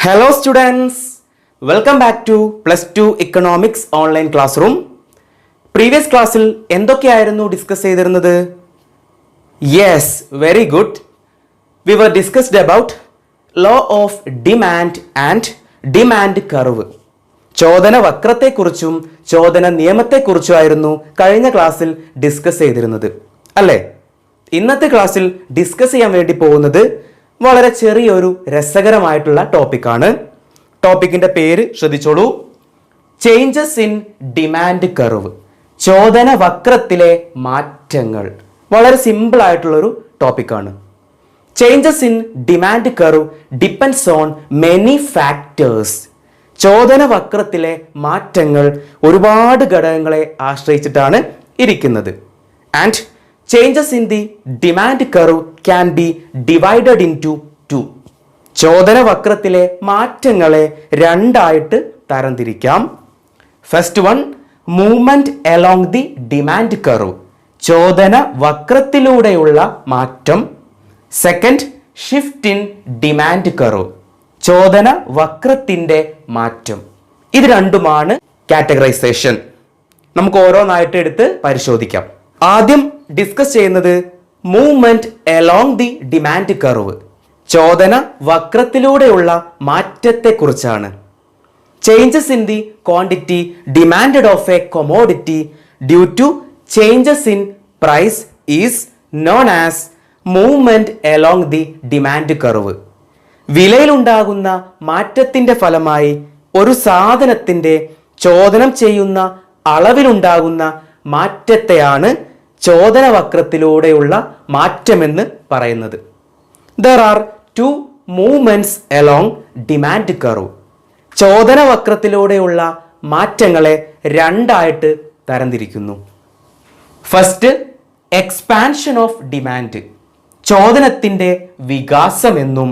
Hello students, welcome back to Plus 2 Economics Online Classroom. Previous ക്ലാസ്സിൽ എന്തൊക്കെയായിരുന്നു discuss ചെയ്തിരുന്നത്? Yes, very good. We were discussed about law of demand and demand curve. ചോദന വക്രത്തെക്കുറിച്ചും ചോദന നിയമത്തെക്കുറിച്ചുമായിരുന്നു കഴിഞ്ഞ ക്ലാസ്സിൽ discuss ചെയ്തിരുന്നത് അല്ലേ? ഇന്നത്തെ ക്ലാസ്സിൽ ഡിസ്കസ് ചെയ്യാൻ വേണ്ടി പോകുന്നത് വളരെ ചെറിയൊരു രസകരമായിട്ടുള്ള ടോപ്പിക്കാണ്. ടോപ്പിക്കിന്റെ പേര് ശ്രദ്ധിച്ചോളൂ. ചേഞ്ചസ് ഇൻ ഡിമാൻഡ് കർവ്, ചോദന വക്രത്തിലെ മാറ്റങ്ങൾ. വളരെ സിമ്പിൾ ആയിട്ടുള്ളൊരു ടോപ്പിക്കാണ്. Changes in demand curve depends on many factors. ചോദന വക്രത്തിലെ മാറ്റങ്ങൾ ഒരുപാട് ഘടകങ്ങളെ ആശ്രയിച്ചിട്ടാണ് ഇരിക്കുന്നത്. And changes in the demand curve can be divided into two. ചോദന വക്രത്തിലെ മാറ്റങ്ങളെ രണ്ടായിട്ട് തരംതിരിക്കാം. First one, movement along the demand curve, ചോദന വക്രത്തിലൂടെയുള്ള മാറ്റം. Second, shift in demand curve, ചോദന വക്രത്തിന്റെ മാറ്റം. ഇത് രണ്ടുമാണ് കാറ്റഗറൈസേഷൻ. നമുക്ക് ഓരോന്നായിട്ട് എടുത്ത് പരിശോധിക്കാം. ആദ്യം ഡിസ്കസ് ചെയ്യുന്നത് movement along the demand curve, ചോദന വക്രത്തിലൂടെയുള്ള മാറ്റത്തെക്കുറിച്ചാണ്. Changes in the quantity demanded of a commodity due to changes in price is known as movement along the demand curve. വിലയിലുണ്ടാകുന്ന മാറ്റത്തിന്റെ ഫലമായി ഒരു സാധനത്തിന്റെ ചോദനം ചെയ്യുന്ന അളവിലുണ്ടാകുന്ന മാറ്റത്തെയാണ് ചോദന വക്രത്തിലൂടെയുള്ള മാറ്റമെന്ന് പറയുന്നത്. There are two movements along demand curve. ചോദന വക്രത്തിലൂടെയുള്ള മാറ്റങ്ങളെ രണ്ടായിട്ട് തരംതിരിക്കുന്നു. ഫസ്റ്റ്, എക്സ്പാൻഷൻ ഓഫ് ഡിമാൻഡ്, ചോദനത്തിന്റെ വികാസമെന്നും.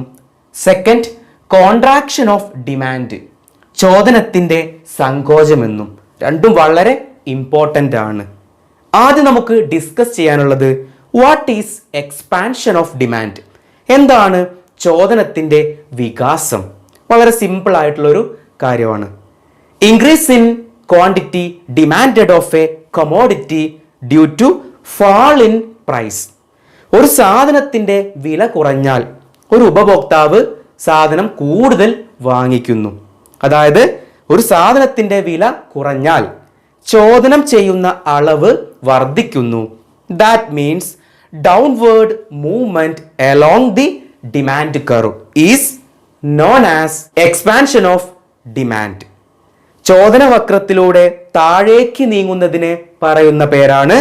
സെക്കൻഡ്, കോൺട്രാക്ഷൻ ഓഫ് ഡിമാൻഡ്, ചോദനത്തിന്റെ സങ്കോചമെന്നും. രണ്ടും വളരെ ഇമ്പോർട്ടൻ്റ് ആണ്. ആദ്യം നമുക്ക് ഡിസ്കസ് ചെയ്യാനുള്ളത് what is expansion of demand, എന്താണ് ചോദനത്തിന്റെ വികാസം. വളരെ സിമ്പിൾ ആയിട്ടുള്ളൊരു കാര്യമാണ്. Increase in quantity demanded of a commodity due to fall in price. ഒരു സാധനത്തിന്റെ വില കുറഞ്ഞാൽ ഒരു ഉപഭോക്താവ് സാധനം കൂടുതൽ വാങ്ങിക്കുന്നു. അതായത് ഒരു സാധനത്തിന്റെ വില കുറഞ്ഞാൽ ചോദനം ചെയ്യുന്ന അളവ് വർദ്ധിക്കുന്നു. That means downward movement along the demand curve is known as expansion of demand. ചോദന വക്രത്തിലൂടെ താഴേക്ക് നീങ്ങുന്നതിന് പറയുന്ന പേരാണ്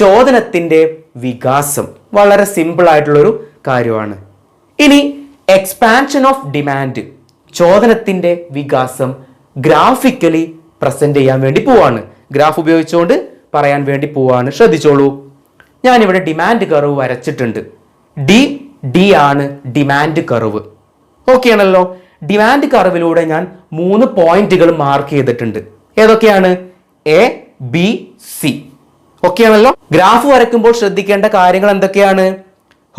ചോദനത്തിന്റെ വികാസം. വളരെ സിമ്പിൾ ആയിട്ടുള്ളൊരു കാര്യമാണ്. ഇനി എക്സ്പാൻഷൻ ഓഫ് ഡിമാൻഡ്, ചോദനത്തിന്റെ വികാസം ഗ്രാഫിക്കലി പ്രസന്റ് ചെയ്യാൻ വേണ്ടി പോവാണ്. ഗ്രാഫ് ഉപയോഗിച്ചുകൊണ്ട് പറയാൻ വേണ്ടി പോവാണ്. ശ്രദ്ധിച്ചോളൂ. ഞാനിവിടെ ഡിമാൻഡ് കർവ് വരച്ചിട്ടുണ്ട്. ഡി ആണ് ഡിമാൻഡ് കർവ്. ഓക്കെ ആണല്ലോ. ഡിമാൻഡ് കർവിലൂടെ ഞാൻ 3 പോയിന്റുകൾ മാർക്ക് ചെയ്തിട്ടുണ്ട്. ഏതൊക്കെയാണ്? A, B, C. ഓക്കെ ആണല്ലോ. ഗ്രാഫ് വരയ്ക്കുമ്പോൾ ശ്രദ്ധിക്കേണ്ട കാര്യങ്ങൾ എന്തൊക്കെയാണ്?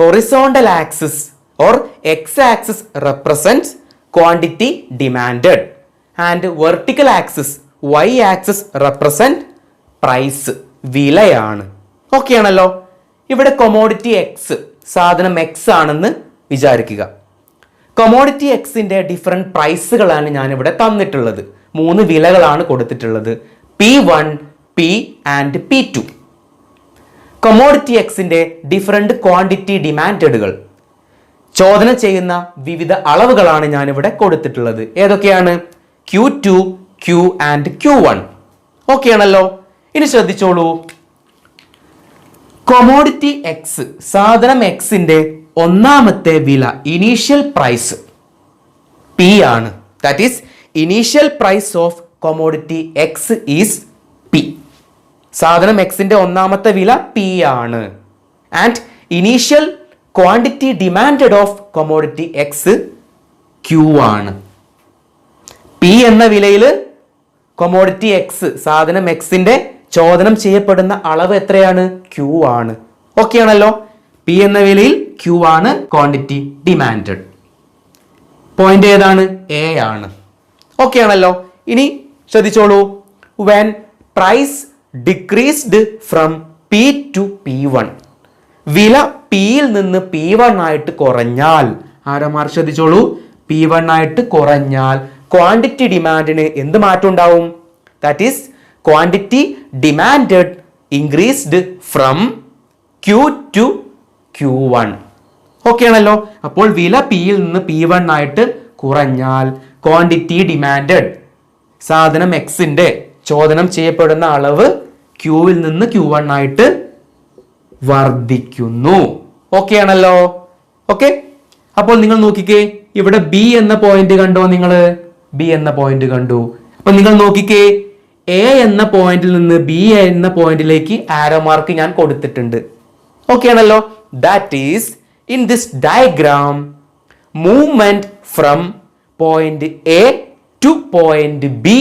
Horizontal axis or X axis represents quantity demanded and vertical axis Y axis represent price, വിലയാണ്. ഓക്കെ ആണല്ലോ. ഇവിടെ കൊമോഡിറ്റി എക്സ്, സാധനം എക്സ് ആണെന്ന് വിചാരിക്കുക. കൊമോഡിറ്റി എക്സിന്റെ ഡിഫറെന്റ് പ്രൈസുകളാണ് ഞാനിവിടെ തന്നിട്ടുള്ളത്. 3 വിലകളാണ് കൊടുത്തിട്ടുള്ളത്, P1, P and P2. Commodity എക്സിന്റെ ഡിഫറെന്റ് ക്വാണ്ടിറ്റി ഡിമാൻഡുകൾ, ചോദന ചെയ്യുന്ന വിവിധ അളവുകളാണ് ഞാനിവിടെ കൊടുത്തിട്ടുള്ളത്. ഏതൊക്കെയാണ്? Q2, Q and Q1. Okay ആണല്ലോ. ഇനി ശ്രദ്ധിച്ചോളൂ. കൊമോഡിറ്റി എക്സ്, സാധനം എക്സിന്റെ ഒന്നാമത്തെ വില, ഇനീഷ്യൽ പ്രൈസ് P ആണ്. That is initial price of commodity X is P. സാധനം എക്സിന്റെ ഒന്നാമത്തെ വില P ആണ്. And initial quantity demanded of commodity X Q ആണ്. P എന്ന വിലയിൽ കൊമോഡിറ്റി എക്സ്, സാധനം എക്സിന്റെ ചോദനം ചെയ്യപ്പെടുന്ന അളവ് എത്രയാണ്? Q ആണ്. ഓക്കെ ആണല്ലോ. P എന്ന വിലയിൽ Q ആണ് ക്വാണ്ടിറ്റി ഡിമാൻഡഡ്. പോയിന്റ് ഏതാണ്? എ ആണ്. ഓക്കെ ആണല്ലോ. ഇനി ശ്രദ്ധിച്ചോളൂ. When price decreased from P to P1, വില പിയിൽ നിന്ന് P1 ആയിട്ട് കുറഞ്ഞാൽ, ആരമാർ ശ്രദ്ധിച്ചോളൂ, P1 ആയിട്ട് കുറഞ്ഞാൽ ക്വാണ്ടിറ്റി ഡിമാൻഡിന് എന്ത് മാറ്റം ഉണ്ടാവും? That is quantity demanded increased from Q to Q1. Okay ആണല്ലോ. അപ്പോൾ വില പിയിൽ നിന്ന് P1 ആയിട്ട് കുറഞ്ഞാൽ ക്വാണ്ടിറ്റി ഡിമാൻഡഡ്, സാധനം എക്സിന്റെ ചോദനം ചെയ്യപ്പെടുന്ന അളവ് ക്യൂവിൽ നിന്ന് Q1 ആയിട്ട് വർദ്ധിക്കുന്നു. ഓക്കെ ആണല്ലോ. ഓക്കെ. അപ്പോൾ നിങ്ങൾ നോക്കിക്കേ, ഇവിടെ ബി എന്ന പോയിന്റ് കണ്ടോ? നിങ്ങൾ ബി എന്ന പോയിന്റ് കണ്ടു. അപ്പൊ നിങ്ങൾ നോക്കിക്കേ, എ എന്ന പോയിന്റിൽ നിന്ന് ബി എന്ന പോയിന്റിലേക്ക് ആരോ മാർക്ക് ഞാൻ കൊടുത്തിട്ടുണ്ട്. ഓക്കെ ആണല്ലോ. That is in this diagram movement from point A to point B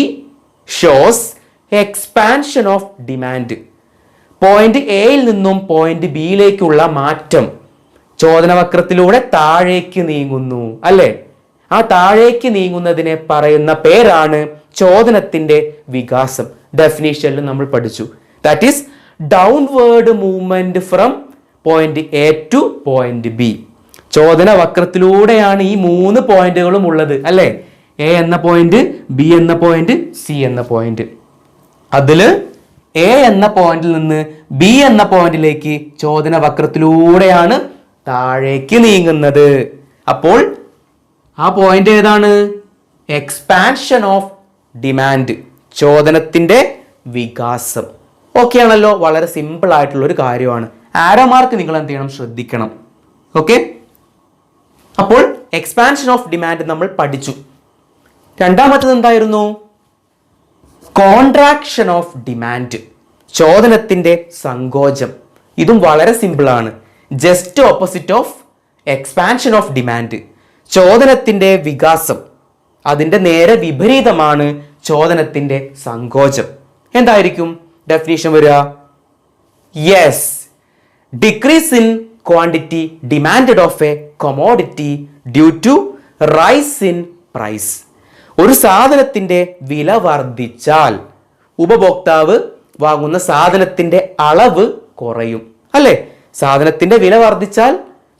shows expansion of demand. Point എയിൽ നിന്നും പോയിന്റ് ബിയിലേക്കുള്ള മാറ്റം ചോദനവക്രത്തിലൂടെ താഴേക്ക് നീങ്ങുന്നു, അല്ലേ? ആ താഴേക്ക് നീങ്ങുന്നതിനെ പറയുന്ന പേരാണ് ചോദനത്തിന്റെ വികാസം. ഡെഫിനിഷനിൽ നമ്മൾ പഠിച്ചു. That is downward movement from point A to point B. ചോദന വക്രത്തിലൂടെയാണ് ഈ 3 പോയിന്റുകളും ഉള്ളത്, അല്ലേ? എ എന്ന പോയിന്റ്, ബി എന്ന പോയിന്റ്, സി എന്ന പോയിന്റ്. അതില് എ എന്ന പോയിന്റിൽ നിന്ന് ബി എന്ന പോയിന്റിലേക്ക് ചോദന വക്രത്തിലൂടെയാണ് താഴേക്ക് നീങ്ങുന്നത്. അപ്പോൾ ആ പോയിന്റ് ഏതാണ്? എക്സ്പാൻഷൻ ഓഫ് ഡിമാൻഡ്, ചോദനത്തിന്റെ വികാസം. ഓക്കെ ആണല്ലോ. വളരെ സിമ്പിൾ ആയിട്ടുള്ള ഒരു കാര്യമാണ്. ആരോ മാർക്ക് നിങ്ങൾ എന്ത് ചെയ്യണം? ശ്രദ്ധിക്കണം. ഓക്കെ. അപ്പോൾ എക്സ്പാൻഷൻ ഓഫ് ഡിമാൻഡ് നമ്മൾ പഠിച്ചു. രണ്ടാമത്തത് എന്തായിരുന്നു? കോൺട്രാക്ഷൻ ഓഫ് ഡിമാൻഡ്, ചോദനത്തിന്റെ സങ്കോചം. ഇതും വളരെ സിമ്പിൾ ആണ്. Just opposite of expansion of demand, ചോദനത്തിന്റെ വികാസം. അതിന്റെ നേരെ വിപരീതമാണ് ചോദനത്തിന്റെ സങ്കോചം. എന്തായിരിക്കും ഡെഫിനിഷൻ വരിക? Yes, decrease in quantity demanded of a commodity due to rise in price. ഒരു സാധനത്തിന്റെ വില വർദ്ധിച്ചാൽ ഉപഭോക്താവ് വാങ്ങുന്ന സാധനത്തിന്റെ അളവ് കുറയും, അല്ലെ? സാധനത്തിന്റെ വില വർദ്ധിച്ചാൽ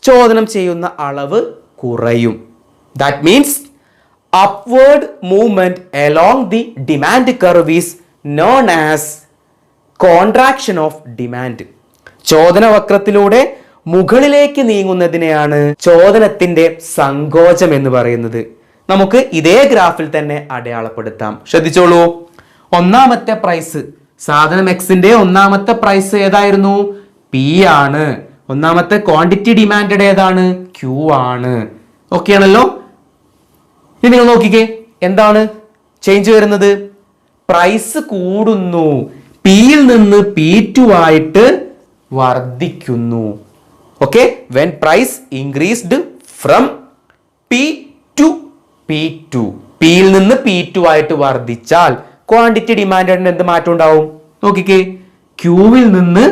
ചോദനം ചെയ്യുന്ന അളവ് കുറയും. That means upward movement along the demand curve is known as contraction of demand. ചോദന വക്രത്തിലൂടെ മുകളിലേക്ക് നീങ്ങുന്നതിനെയാണ് ചോദനത്തിന്റെ സങ്കോചം എന്ന് പറയുന്നത്. നമുക്ക് ഇതേ ഗ്രാഫിൽ തന്നെ അടയാളപ്പെടുത്താം. ശ്രദ്ധിച്ചോളൂ. ഒന്നാമത്തെ പ്രൈസ്, സാധനം എക്സിന്റെ ഒന്നാമത്തെ പ്രൈസ് ഏതായിരുന്നു? പി ആണ്. ഒന്നാമത്തെ ക്വാണ്ടിറ്റി ഡിമാൻഡഡ് ഏതാണ്? ക്യൂ ആണ്. ഓക്കെ ആണല്ലോ. ഇനി നിങ്ങൾ നോക്കിക്കേ, എന്താണ് ചേഞ്ച് വരുന്നത്? പ്രൈസ് കൂടുന്നു, പിയിൽ നിന്ന് P2 ആയിട്ട് വർദ്ധിക്കുന്നു. Okay, when price increased from P to P2, പിയിൽ നിന്ന് P2 ആയിട്ട് വർദ്ധിച്ചാൽ ക്വാണ്ടിറ്റി ഡിമാൻഡിന് എന്ത് മാറ്റം ഉണ്ടാവും? നോക്കിക്കേ, ക്യൂവിൽ നിന്ന്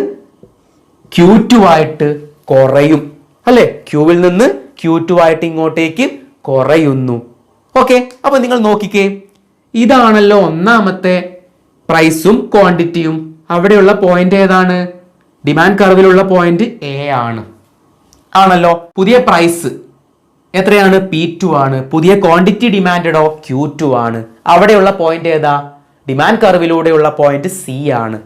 Q2 ആയിട്ട് കുറയും, അല്ലെ? ക്യൂവിൽ നിന്ന് Q2 ആയിട്ട് ഇങ്ങോട്ടേക്ക് കുറയുന്നു. ഓക്കെ, അപ്പൊ നിങ്ങൾ നോക്കിക്കേ, ഇതാണല്ലോ ഒന്നാമത്തെ പ്രൈസും ക്വാണ്ടിറ്റിയും. അവിടെയുള്ള പോയിന്റ് ഏതാണ്? ഡിമാൻഡ് കർവിലുള്ള പോയിന്റ് എ ആണ്, ആണല്ലോ. പുതിയ പ്രൈസ് എത്രയാണ്? P2 ആണ്. പുതിയ ക്വാണ്ടിറ്റി ഡിമാൻഡഡോ? Q2 ആണ്. അവിടെയുള്ള പോയിന്റ് ഏതാ? ഡിമാൻഡ് കർവിലൂടെയുള്ള പോയിന്റ് സി ആണ്.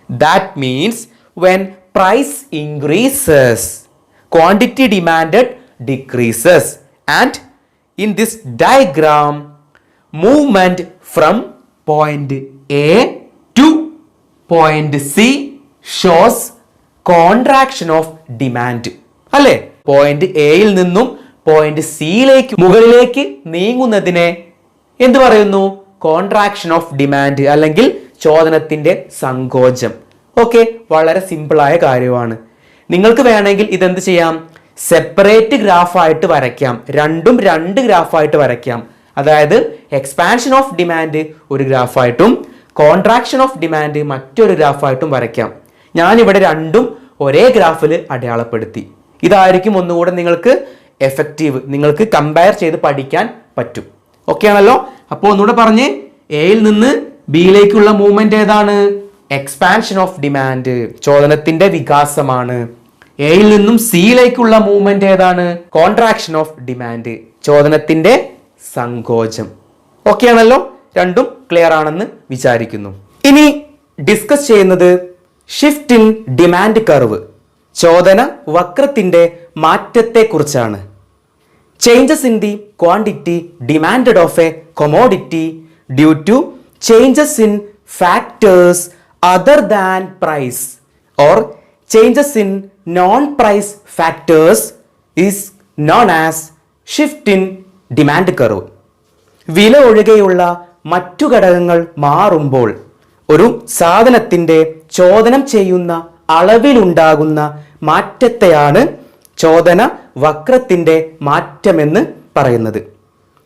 That means when price increases, quantity demanded decreases. And in this diagram, movement from point A to point C shows contraction of demand, അല്ലേ? Point എയിൽ നിന്നും പോയിന്റ് സിയിലേക്ക് മുകളിലേക്ക് നീങ്ങുന്നതിനെ എന്ത് പറയുന്നു? കോൺട്രാക്ഷൻ ഓഫ് ഡിമാൻഡ് അല്ലെങ്കിൽ ചോദനത്തിന്റെ സങ്കോചം. ഓക്കെ, വളരെ സിമ്പിളായ കാര്യമാണ്. നിങ്ങൾക്ക് വേണമെങ്കിൽ ഇതെന്ത് ചെയ്യാം? സെപ്പറേറ്റ് ഗ്രാഫായിട്ട് വരയ്ക്കാം. രണ്ടും 2 ഗ്രാഫായിട്ട് വരയ്ക്കാം. അതായത് എക്സ്പാൻഷൻ ഓഫ് ഡിമാൻഡ് ഒരു ഗ്രാഫായിട്ടും കോൺട്രാക്ഷൻ ഓഫ് ഡിമാൻഡ് മറ്റൊരു ഗ്രാഫായിട്ടും വരയ്ക്കാം. ഞാനിവിടെ രണ്ടും ഒരേ ഗ്രാഫിൽ അടയാളപ്പെടുത്തി. ഇതായിരിക്കും ഒന്നുകൂടെ നിങ്ങൾക്ക് എഫക്റ്റീവ്, നിങ്ങൾക്ക് കമ്പയർ ചെയ്ത് പഠിക്കാൻ പറ്റും. ഓക്കെ ആണല്ലോ. അപ്പോൾ ഒന്നുകൂടെ പറഞ്ഞ്, എയിൽ നിന്ന് ബിയിലേക്കുള്ള മൂവ്മെന്റ് ഏതാണ്? എക്സ്പാൻഷൻ ഓഫ് ഡിമാൻഡ്, ചോദനത്തിന്റെ വികാസമാണ്. എയിൽ നിന്നും സിയിലേക്കുള്ള മൂവ്മെന്റ് ഏതാണ്? കോൺട്രാക്ഷൻ ഓഫ് ഡിമാൻഡ്, ചോദനത്തിന്റെ സങ്കോചം. ഓക്കെ ആണല്ലോ. രണ്ടും ക്ലിയർ ആണെന്ന് വിചാരിക്കുന്നു. ഇനി ഡിസ്കസ് ചെയ്യുന്നത് ഷിഫ്റ്റ് ഇൻ ഡിമാൻഡ് കർവ്, ചോദന വക്രത്തിന്റെ മാറ്റത്തെ കുറിച്ചാണ്. Changes in the quantity demanded of a commodity due to changes in factors other than price or changes in non-price factors is known as shift in demand curve. വില ഒഴികെയുള്ള മറ്റു ഘടകങ്ങൾ മാറുമ്പോൾ ഒരു സാധനത്തിന്റെ ചോദനം ചെയ്യുന്ന അളവിലുണ്ടാകുന്ന മാറ്റത്തെയാണ് ചോദന വക്രത്തിന്റെ മാറ്റമെന്ന് പറയുന്നത്.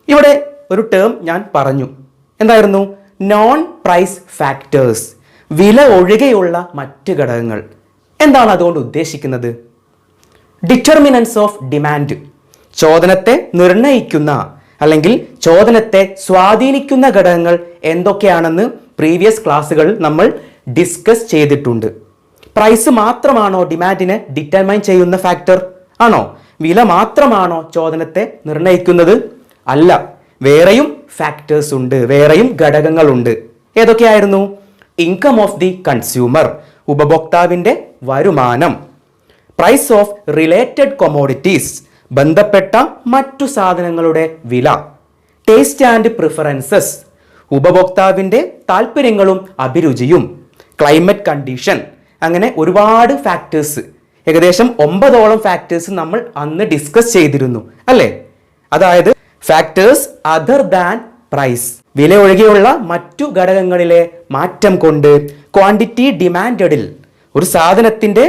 ഇവിടെ ഒരു ടേം ഞാൻ പറഞ്ഞു. എന്തായിരുന്നു? നോൺ പ്രൈസ് ഫാക്ടേഴ്സ്, വില ഒഴികെയുള്ള മറ്റ് ഘടകങ്ങൾ. എന്താണ് അതുകൊണ്ട് ഉദ്ദേശിക്കുന്നത്? ഡിറ്റർമിനൻസ് ഓഫ് ഡിമാൻഡ്, ചോദനത്തെ നിർണ്ണയിക്കുന്ന അല്ലെങ്കിൽ ചോദനത്തെ സ്വാധീനിക്കുന്ന ഘടകങ്ങൾ എന്തൊക്കെയാണെന്ന് പ്രീവിയസ് ക്ലാസ്സുകളിൽ നമ്മൾ ഡിസ്കസ് ചെയ്തിട്ടുണ്ട്. പ്രൈസ് മാത്രമാണോ ഡിമാൻഡിനെ ഡിറ്റർമൈൻ ചെയ്യുന്ന ഫാക്ടർ? ആണോ? വില മാത്രമാണോ ചോദനത്തെ നിർണ്ണയിക്കുന്നത്? അല്ല, വേറെയും ഫാക്ടേഴ്സ് ഉണ്ട്, വേറെയും ഘടകങ്ങളുണ്ട്. ഏതൊക്കെയായിരുന്നു? ഇൻകം ഓഫ് ദി കൺസ്യൂമർ, ഉപഭോക്താവിന്റെ വരുമാനം. പ്രൈസ് ഓഫ് റിലേറ്റഡ് കൊമോഡിറ്റീസ്, ബന്ധപ്പെട്ട മറ്റു സാധനങ്ങളുടെ വില. ടേസ്റ്റ് ആൻഡ് പ്രിഫറൻസസ്, ഉപഭോക്താവിന്റെ താല്പര്യങ്ങളും അഭിരുചിയും. Climate condition. അങ്ങനെ ഒരുപാട് ഫാക്ടേഴ്സ്, ഏകദേശം 9ഓളം ഫാക്ടേഴ്സ് നമ്മൾ അന്ന് ഡിസ്കസ് ചെയ്തിരുന്നു അല്ലേ? അതായത് ഫാക്ടേഴ്സ് അതർ ദാൻ പ്രൈസ്, വില ഒഴികെയുള്ള മറ്റു ഘടകങ്ങളിലെ മാറ്റം കൊണ്ട് ക്വാണ്ടിറ്റി ഡിമാൻഡഡിൽ, ഒരു സാധനത്തിന്റെ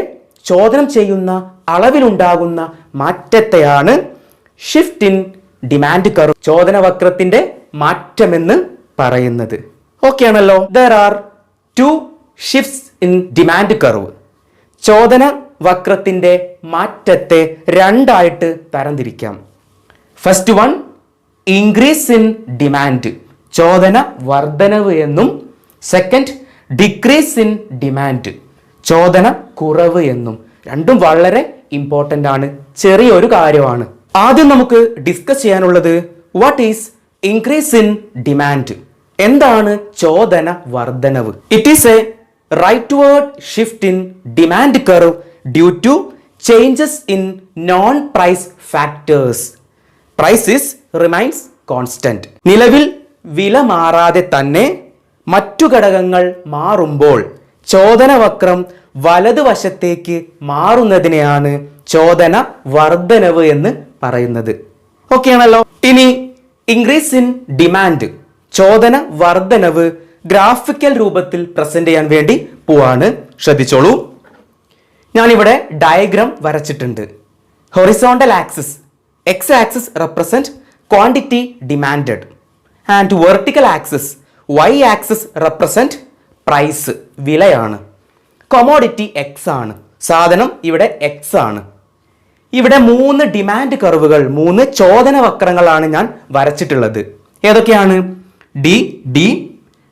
ചോദനം ചെയ്യുന്ന അളവിലുണ്ടാകുന്ന മാറ്റത്തെയാണ് ഷിഫ്റ്റ് ഇൻ ഡിമാൻഡ് കർവ്, ചോദന വക്രത്തിന്റെ മാറ്റമെന്ന് പറയുന്നത്. ഓക്കെ ആണല്ലോ. There are 2 shifts in demand curve. ചോദന വക്രത്തിന്റെ മാറ്റത്തെ രണ്ടായിട്ട് തരംതിരിക്കാം. First one, increase in demand, ചോദന വർധനവ് എന്നും. സെക്കൻഡ്, ഡിക്രീസ് ഇൻ ഡിമാൻഡ്, ചോദന കുറവ് എന്നും. രണ്ടും വളരെ ഇമ്പോർട്ടൻ്റ് ആണ്, ചെറിയൊരു കാര്യമാണ്. ആദ്യം നമുക്ക് ഡിസ്കസ് ചെയ്യാനുള്ളത് what is increase in demand, എന്താണ് ചോദന വർധനവ്? It is a rightward shift in demand curve due to changes in non price factors. Price remains constant. നിലവിൽ വില മാറാതെ തന്നെ മറ്റു ഘടകങ്ങൾ മാറുമ്പോൾ ചോദന വക്രം വലതുവശത്തേക്ക് മാറുന്നതിനെയാണ് ചോദന വർധനവ് എന്ന് പറയുന്നത്. ഓക്കെ ആണല്ലോ. ഇനി ഇൻക്രീസ് ഇൻ ഡിമാൻഡ്, ചോദന വർധനവ് ഗ്രാഫിക്കൽ രൂപത്തിൽ പ്രസന്റ് ചെയ്യാൻ വേണ്ടി പോവാണ്. ശ്രദ്ധിച്ചോളൂ. ഞാനിവിടെ ഡയഗ്രാം വരച്ചിട്ടുണ്ട്. Horizontal axis, X axis represent quantity demanded and vertical axis, Y axis represent price, വിലയാണ്. കൊമോഡിറ്റി എക്സ് ആണ്, സാധനം ഇവിടെ എക്സ് ആണ്. ഇവിടെ 3 ഡിമാൻഡ് കർവുകൾ, 3 ചോദന വക്രങ്ങളാണ് ഞാൻ വരച്ചിട്ടുള്ളത്. ഏതൊക്കെയാണ്? D D,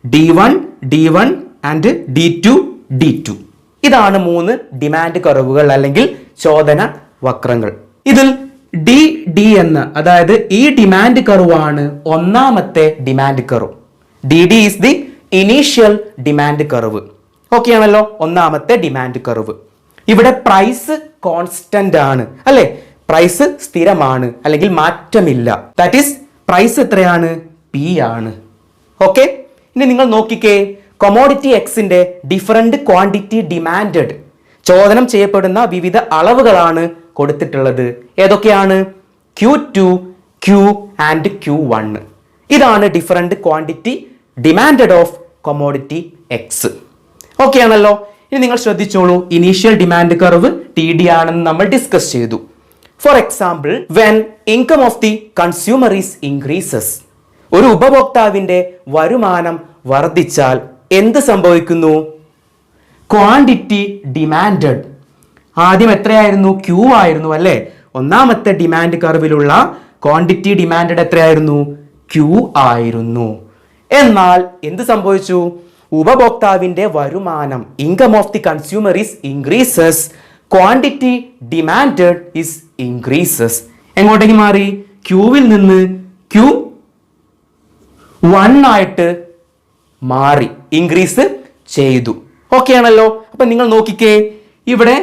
D1 D1 and D2 D2. ഇതാണ് 3 ഡിമാൻഡ് കർവുകൾ അല്ലെങ്കിൽ ചോദന വക്രങ്ങൾ. ഇതിൽ ഡി ഡി എന്ന, അതായത് ഈ ഡിമാൻഡ് കർവാണ് ഒന്നാമത്തെ demand curve. D D is the initial demand curve. Okay ആണല്ലോ. ഒന്നാമത്തെ ഡിമാൻഡ് കർവ്. ഇവിടെ പ്രൈസ് കോൺസ്റ്റന്റ് ആണ് അല്ലെ? പ്രൈസ് സ്ഥിരമാണ് അല്ലെങ്കിൽ മാറ്റമില്ല. ദാറ്റ് ഈസ് പ്രൈസ് എത്രയാണ്? പി ആണ്. ഓക്കെ. ഇനി നിങ്ങൾ നോക്കിക്കേ, കൊമോഡിറ്റി എക്സിന്റെ ഡിഫറെന്റ് ക്വാണ്ടിറ്റി ഡിമാൻഡഡ്, ചോദനം ചെയ്യപ്പെടുന്ന വിവിധ അളവുകളാണ് കൊടുത്തിട്ടുള്ളത്. ഏതൊക്കെയാണ്? Q2, Q and Q1. ഇതാണ് different quantity demanded of commodity X. Okay ആണല്ലോ. ഇനി നിങ്ങൾ ശ്രദ്ധിച്ചോളൂ, ഇനീഷ്യൽ ഡിമാൻഡ് കർവ് TD ആണെന്ന് നമ്മൾ ഡിസ്കസ് ചെയ്തു. For example, when income of the consumer is increases, ഒരു ഉപഭോക്താവിന്റെ വരുമാനം വർദ്ധിച്ചാൽ എന്ത് സംഭവിക്കുന്നു? ക്വാണ്ടിറ്റി ഡിമാൻഡഡ് ആദ്യം എത്രയായിരുന്നു? Q ആയിരുന്നു അല്ലേ? ഒന്നാമത്തെ ഡിമാൻഡ് കർവിലുള്ള ക്വാണ്ടിറ്റി ഡിമാൻഡ് എത്രയായിരുന്നു? Q ആയിരുന്നു. എന്നാൽ എന്ത് സംഭവിച്ചു? ഉപഭോക്താവിന്റെ വരുമാനം, income of the consumer is increases, quantity demanded is increases. എങ്ങോട്ടേക്ക് മാറി? ക്യൂവിൽ നിന്ന് Q1 ആയിട്ട് മാറി, ഇൻക്രീസ് ചെയ്തു. ഓക്കെ ആണല്ലോ. അപ്പൊ നിങ്ങൾ നോക്കിക്കേ, ഇവിടെ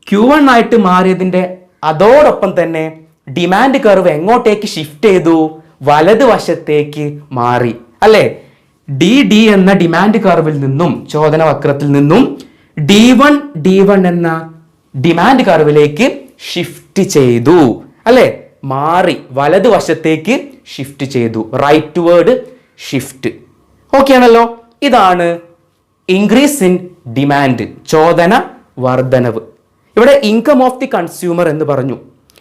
Q1 ആയിട്ട് മാറിയതിന്റെ അതോടൊപ്പം തന്നെ ഡിമാൻഡ് കർവ് എങ്ങോട്ടേക്ക് ഷിഫ്റ്റ് ചെയ്തു? വലതുവശത്തേക്ക് മാറി അല്ലേ? D എന്ന ഡിമാൻഡ് കർവിൽ നിന്നും, ചോദന വക്രത്തിൽ നിന്നും D1 എന്ന ഡിമാൻഡ് കർവിലേക്ക് ഷിഫ്റ്റ് ചെയ്തു അല്ലേ? മാറി, വലതുവശത്തേക്ക് ഷിഫ്റ്റ് ചെയ്തു, റൈറ്റ് വേർഡ് ഷിഫ്റ്റ്. ഓക്കെ ആണല്ലോ. ഇതാണ് ഇൻക്രീസ് ഇൻ ഡിമാൻഡ്, ചോദന വർധനവ്. ഇവിടെ ഇൻകം ഓഫ് ദി കൺസ്യൂമർ എന്ന് പറഞ്ഞു.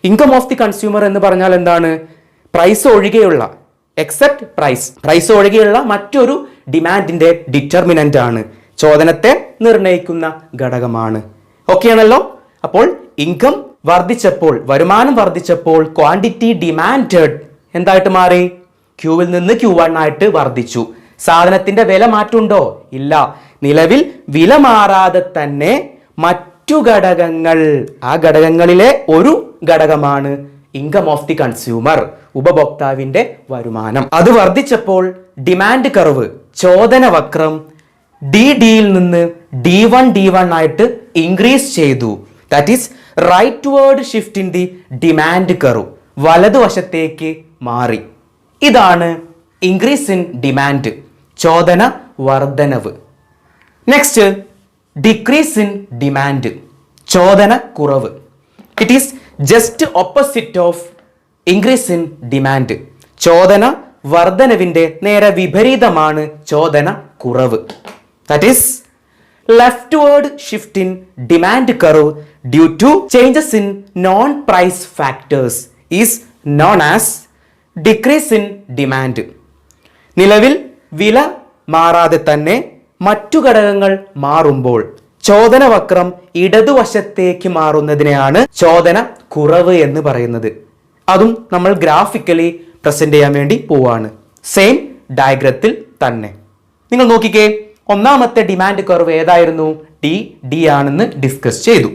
ഇൻകം ഓഫ് ദി കൺസ്യൂമർ എന്ന് പറഞ്ഞാൽ എന്താണ്? പ്രൈസ് ഒഴികെയുള്ള, എക്സെപ്റ്റ് പ്രൈസ് ഒഴികെയുള്ള മറ്റൊരു ഡിമാൻഡിന്റെ ഡിറ്റർമിനന്റ് ആണ്, ചോദനത്തെ നിർണ്ണയിക്കുന്ന ഘടകമാണ്. ഓക്കെ ആണല്ലോ. അപ്പോൾ ഇൻകം വർദ്ധിച്ചപ്പോൾ, വരുമാനം വർദ്ധിച്ചപ്പോൾ ക്വാണ്ടിറ്റി ഡിമാൻഡഡ് എന്തായിട്ട് മാറി? ക്യൂവിൽ നിന്ന് Q1 ആയിട്ട് വർദ്ധിച്ചു. സാധനത്തിന്റെ വില മാറ്റുണ്ടോ? ഇല്ല. നിലവിൽ വില മാറാതെ തന്നെ മറ്റു ഘടകങ്ങൾ, ആ ഘടകങ്ങളിലെ ഒരു ഘടകമാണ് ഇൻകം ഓഫ് ദി കൺസ്യൂമർ, ഉപഭോക്താവിന്റെ വരുമാനം. അത് വർദ്ധിച്ചപ്പോൾ ഡിമാൻഡ് കർവ്, ചോദന വക്രം ഡിയിൽ നിന്ന് D1 ആയിട്ട് ഇൻക്രീസ് ചെയ്തു. That is rightward shift in the demand curve, വലതുവശത്തേക്ക് മാറി. ഇതാണ് ഇൻക്രീസ് ഇൻ ഡിമാൻഡ്, ചോദന വർധനവ്. നെക്സ്റ്റ്, ഡിക്രീസ് ഇൻ ഡിമാൻഡ്, ചോദന കുറവ്. It is just opposite of increase in demand. ചോദന വർധനവിന്റെ നേരെ വിപരീതമാണ് ചോദന കുറവ്. That is leftward shift in demand curve due to changes in non-price factors is known as decrease in demand. നിലവിൽ വില മാറാതെ തന്നെ മറ്റു ഘടകങ്ങൾ മാറുമ്പോൾ ചോദന വക്രം ഇടതുവശത്തേക്ക് മാറുന്നതിനെയാണ് ചോദന കുറവ് എന്ന് പറയുന്നത്. അതും നമ്മൾ ഗ്രാഫിക്കലി പ്രസന്റ് ചെയ്യാൻ വേണ്ടി പോവാണ്, സെയിം ഡയഗ്രത്തിൽ തന്നെ. നിങ്ങൾ നോക്കിക്കേ, ഒന്നാമത്തെ ഡിമാൻഡ് കർവ് ഏതായിരുന്നു? D ആണെന്ന് ഡിസ്കസ് ചെയ്തു.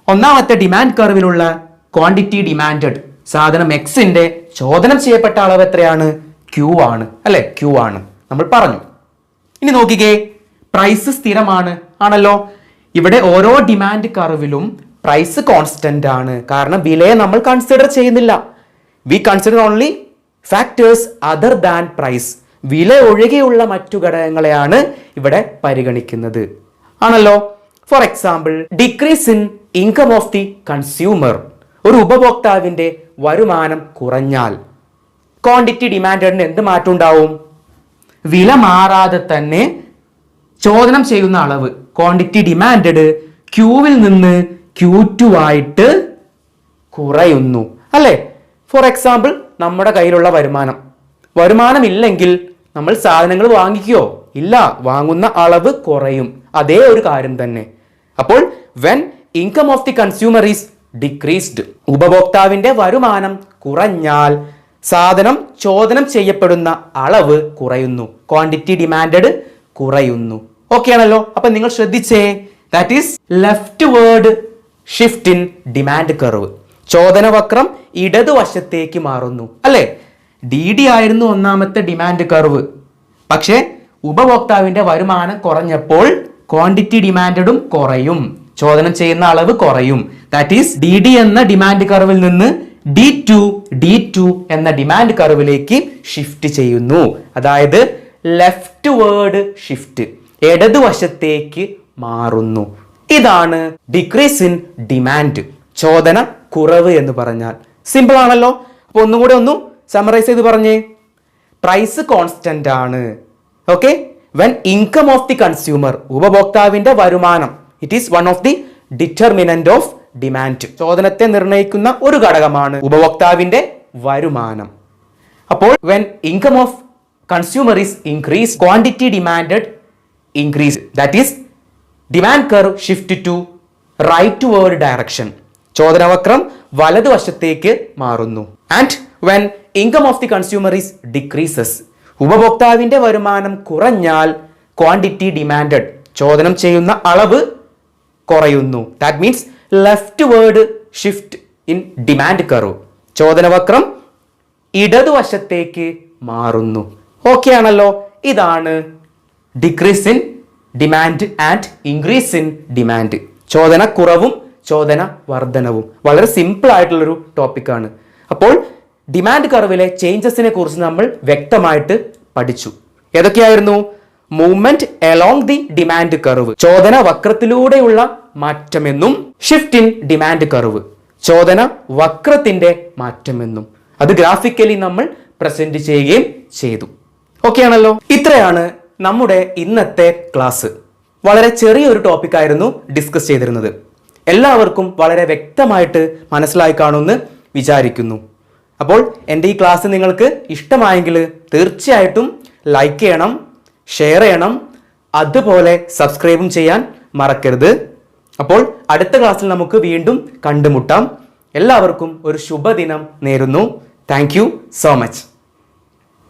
ഒന്നാമത്തെ ഡിമാൻഡ് കർവിലുള്ള ക്വാണ്ടിറ്റി ഡിമാൻഡഡ്, സാധനം എക്സിന്റെ ചോദനം ചെയ്യപ്പെട്ട അളവ് എത്രയാണ്? Q ആണ് അല്ലെ? Q ആണ് നമ്മൾ പറഞ്ഞു. ഇനി നോക്കിക്കേ, പ്രൈസ് സ്ഥിരമാണ് ആണല്ലോ. ഇവിടെ ഓരോ ഡിമാൻഡ് കർവിലും പ്രൈസ് കോൺസ്റ്റന്റ് ആണ്, കാരണം വിലയെ നമ്മൾ കൺസിഡർ ചെയ്യുന്നില്ല. We consider only factors other than price. വില ഒഴികെയുള്ള മറ്റു ഘടകങ്ങളെയാണ് ഇവിടെ പരിഗണിക്കുന്നത് ആണല്ലോ. For example, decrease in income of the consumer, ഒരു ഉപഭോക്താവിന്റെ വരുമാനം കുറഞ്ഞാൽ ക്വാണ്ടിറ്റി ഡിമാൻഡിന് എന്ത് മാറ്റം ഉണ്ടാവും? വില മാറാതെ തന്നെ ചോദനം ചെയ്യുന്ന അളവ്, ക്വാണ്ടിറ്റി ഡിമാൻഡ് ക്യൂവിൽ നിന്ന് Q2 ആയിട്ട് കുറയുന്നു അല്ലെ? ഫോർ എക്സാമ്പിൾ, നമ്മുടെ കയ്യിലുള്ള വരുമാനം ഇല്ലെങ്കിൽ നമ്മൾ സാധനങ്ങൾ വാങ്ങിക്കുകയോ ഇല്ല, വാങ്ങുന്ന അളവ് കുറയും. അതേ ഒരു കാര്യം തന്നെ. അപ്പോൾ when income of the consumer is decreased, ഉപഭോക്താവിന്റെ വരുമാനം കുറഞ്ഞാൽ സാധനം ചോദനം ചെയ്യപ്പെടുന്ന അളവ് കുറയുന്നു, ക്വാണ്ടിറ്റി ഡിമാൻഡഡ് കുറയുന്നു. ഓക്കെ ആണല്ലോ. അപ്പൊ നിങ്ങൾ ശ്രദ്ധിച്ചേ, that is leftward shift in demand curve, ചോദന വക്രം ഇടതുവശത്തേക്ക് മാറുന്നു അല്ലെ? D ആയിരുന്നു ഒന്നാമത്തെ ഡിമാൻഡ് കർവ്. പക്ഷേ ഉപഭോക്താവിന്റെ വരുമാനം കുറഞ്ഞപ്പോൾ ക്വാണ്ടിറ്റി ഡിമാൻഡും കുറയും, ചോദനം ചെയ്യുന്ന അളവ് കുറയും. ദാറ്റ് ഈസ് D എന്ന ഡിമാൻഡ് കർവിൽ നിന്ന് D2 എന്ന ഡിമാൻഡ് കർവിലേക്ക് ഷിഫ്റ്റ് ചെയ്യുന്നു. അതായത് ലെഫ്റ്റ് വേർഡ് ഷിഫ്റ്റ്, ഇടതുവശത്തേക്ക് മാറുന്നു. ഇതാണ് ഡിക്രീസ് ഇൻ ഡിമാൻഡ്, ചോദന കുറവ് എന്ന് പറഞ്ഞാൽ. സിമ്പിൾ ആണല്ലോ. അപ്പൊ ഒന്നുകൂടെ സമറൈസ് ചെയ്ത് പറഞ്ഞേ. പ്രൈസ് കോൺസ്റ്റന്റ് ആണ്. Okay, when income of the consumer, ഉപഭോക്താവിന്റെ വരുമാനം, it is one of the determinant of demand, ചോദനത്തെ നിർണ്ണയിക്കുന്ന ഒരു ഘടകമാണ് ഉപഭോക്താവിന്റെ വരുമാനം. അപ്പോൾ when income of consumer is increase, quantity demanded increase, that is demand curve shift to rightward direction, ചോദനവക്രം വലതുവശത്തേക്ക് മാറുന്നു. And when income of the consumer is decreases, ഉപഭോക്താവിന്റെ വരുമാനം കുറഞ്ഞാൽ ക്വാണ്ടിറ്റി ഡിമാൻഡഡ്, ചോദനം ചെയ്യുന്ന അളവ് കുറയുന്നു. That means left word shift in demand curve. ചോദനവക്രം ഇടതുവശത്തേക്ക് മാറുന്നു. ഓക്കെ ആണല്ലോ. ഇതാണ് decrease in demand and increase in demand. ചോദന കുറവും ചോദന വർധനവും. വളരെ സിമ്പിൾ ആയിട്ടുള്ളൊരു ടോപ്പിക്കാണ്. അപ്പോൾ ഡിമാൻഡ് കർവിലെ ചേഞ്ചസിനെ കുറിച്ച് നമ്മൾ വ്യക്തമായിട്ട് പഠിച്ചു. ഏതൊക്കെയായിരുന്നു? Movement along the demand curve, ചോദന വക്രത്തിലൂടെയുള്ള മാറ്റമെന്നും, ഷിഫ്റ്റ് ഇൻ ഡിമാൻഡ് കർവ്, ചോദന വക്രത്തിന്റെ മാറ്റമെന്നും. അത് ഗ്രാഫിക്കലി നമ്മൾ പ്രസന്റ് ചെയ്യുകയും ചെയ്തു. ഓക്കെ ആണല്ലോ. ഇത്രയാണ് നമ്മുടെ ഇന്നത്തെ ക്ലാസ്. വളരെ ചെറിയൊരു ടോപ്പിക് ആയിരുന്നു ഡിസ്കസ് ചെയ്തിരുന്നത്. എല്ലാവർക്കും വളരെ വ്യക്തമായിട്ട് മനസ്സിലായി കാണുമെന്ന് വിചാരിക്കുന്നു. അപ്പോൾ എൻ്റെ ഈ ക്ലാസ് നിങ്ങൾക്ക് ഇഷ്ടമായെങ്കിൽ തീർച്ചയായിട്ടും ലൈക്ക് ചെയ്യണം, ഷെയർ ചെയ്യണം, അതുപോലെ സബ്സ്ക്രൈബും ചെയ്യാൻ മറക്കരുത്. അപ്പോൾ അടുത്ത ക്ലാസ്സിൽ നമുക്ക് വീണ്ടും കണ്ടുമുട്ടാം. എല്ലാവർക്കും ഒരു ശുഭദിനം നേരുന്നു. Thank you so much.